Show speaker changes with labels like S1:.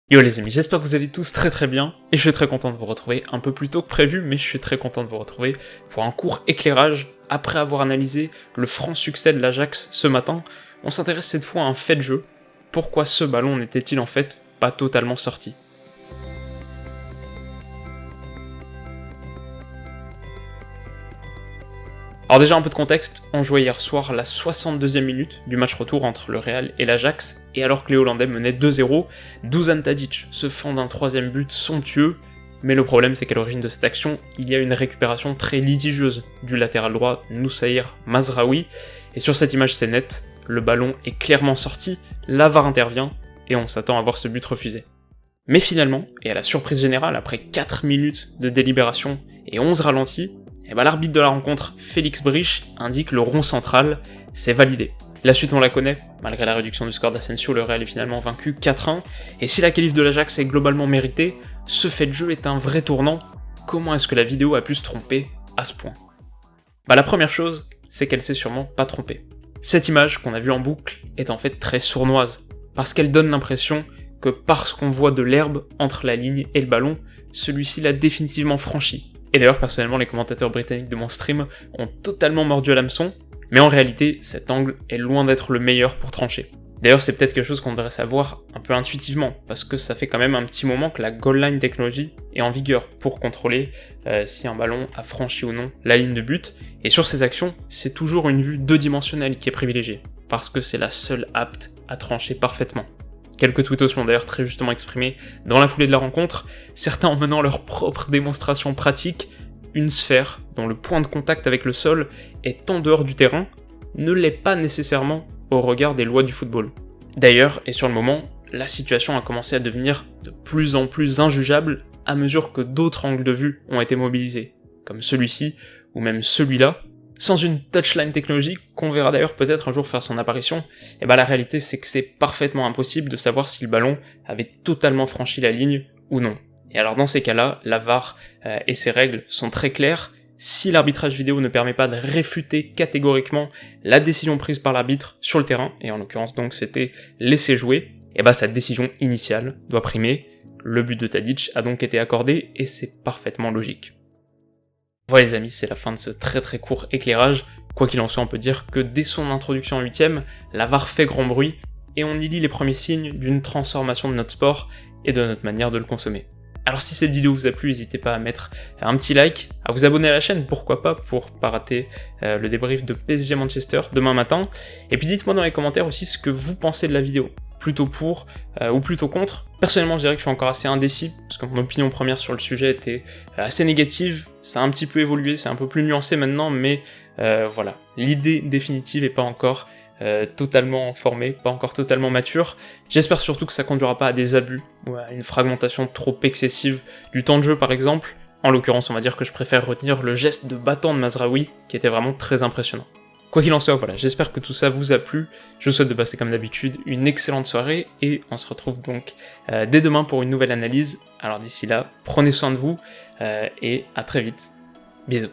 S1: Yo les amis, j'espère que vous allez tous très bien, et je suis très content de vous retrouver un peu plus tôt que prévu, mais je suis très content de vous retrouver pour un court éclairage. Après avoir analysé le franc succès de l'Ajax ce matin, on s'intéresse cette fois à un fait de jeu. Pourquoi ce ballon n'était-il en fait pas totalement sorti ? Alors déjà un peu de contexte, on jouait hier soir la 62e minute du match retour entre le Real et l'Ajax, et alors que les Hollandais menaient 2-0, Dusan Tadic se fend d'un troisième but somptueux, mais le problème c'est qu'à l'origine de cette action, il y a une récupération très litigieuse du latéral droit Noussaïr Mazraoui, et sur cette image c'est net, le ballon est clairement sorti, la VAR intervient, et on s'attend à voir ce but refusé. Mais finalement, et à la surprise générale, après 4 minutes de délibération et 11 ralentis, l'arbitre de la rencontre, Félix Brich, indique le rond central, c'est validé. La suite on la connaît, malgré la réduction du score d'Asensio, le Real est finalement vaincu 4-1, et si la qualif de l'Ajax est globalement méritée, ce fait de jeu est un vrai tournant. Comment est-ce que la vidéo a pu se tromper à ce point ? La première chose, c'est qu'elle s'est sûrement pas trompée. Cette image qu'on a vue en boucle est en fait très sournoise, parce qu'elle donne l'impression que parce qu'on voit de l'herbe entre la ligne et le ballon, celui-ci l'a définitivement franchi. Et d'ailleurs, personnellement, les commentateurs britanniques de mon stream ont totalement mordu à l'hameçon, mais en réalité, cet angle est loin d'être le meilleur pour trancher. D'ailleurs, c'est peut-être quelque chose qu'on devrait savoir un peu intuitivement, parce que ça fait quand même un petit moment que la goal line technology est en vigueur pour contrôler si un ballon a franchi ou non la ligne de but, et sur ces actions, c'est toujours une vue deux-dimensionnelle qui est privilégiée, parce que c'est la seule apte à trancher parfaitement. Quelques tweetos l'ont d'ailleurs très justement exprimé dans la foulée de la rencontre, certains en menant leur propre démonstration pratique, une sphère dont le point de contact avec le sol est en dehors du terrain ne l'est pas nécessairement au regard des lois du football. D'ailleurs, et sur le moment, la situation a commencé à devenir de plus en plus injugeable à mesure que d'autres angles de vue ont été mobilisés, comme celui-ci ou même celui-là. Sans une touchline technologique, qu'on verra d'ailleurs peut-être un jour faire son apparition, la réalité c'est que c'est parfaitement impossible de savoir si le ballon avait totalement franchi la ligne ou non. Et alors dans ces cas-là, la VAR et ses règles sont très claires. Si l'arbitrage vidéo ne permet pas de réfuter catégoriquement la décision prise par l'arbitre sur le terrain, et en l'occurrence donc c'était laisser jouer, sa décision initiale doit primer. Le but de Tadic a donc été accordé et c'est parfaitement logique. Voilà les amis, c'est la fin de ce très court éclairage. Quoi qu'il en soit, on peut dire que dès son introduction en 8ème, la VAR fait grand bruit, et on y lit les premiers signes d'une transformation de notre sport et de notre manière de le consommer. Alors si cette vidéo vous a plu, n'hésitez pas à mettre un petit like, à vous abonner à la chaîne, pourquoi pas, pour pas rater le débrief de PSG Manchester demain matin, et puis dites-moi dans les commentaires aussi ce que vous pensez de la vidéo. Plutôt pour ou plutôt contre. Personnellement, je dirais que je suis encore assez indécis, parce que mon opinion première sur le sujet était assez négative, ça a un petit peu évolué, c'est un peu plus nuancé maintenant, mais voilà, l'idée définitive est pas encore totalement formée, pas encore totalement mature. J'espère surtout que ça conduira pas à des abus, ou à une fragmentation trop excessive du temps de jeu par exemple. En l'occurrence, on va dire que je préfère retenir le geste de battant de Mazraoui, qui était vraiment très impressionnant. Quoi qu'il en soit, voilà, j'espère que tout ça vous a plu, je vous souhaite de passer comme d'habitude une excellente soirée, et on se retrouve donc dès demain pour une nouvelle analyse. Alors d'ici là, prenez soin de vous, et à très vite. Bisous.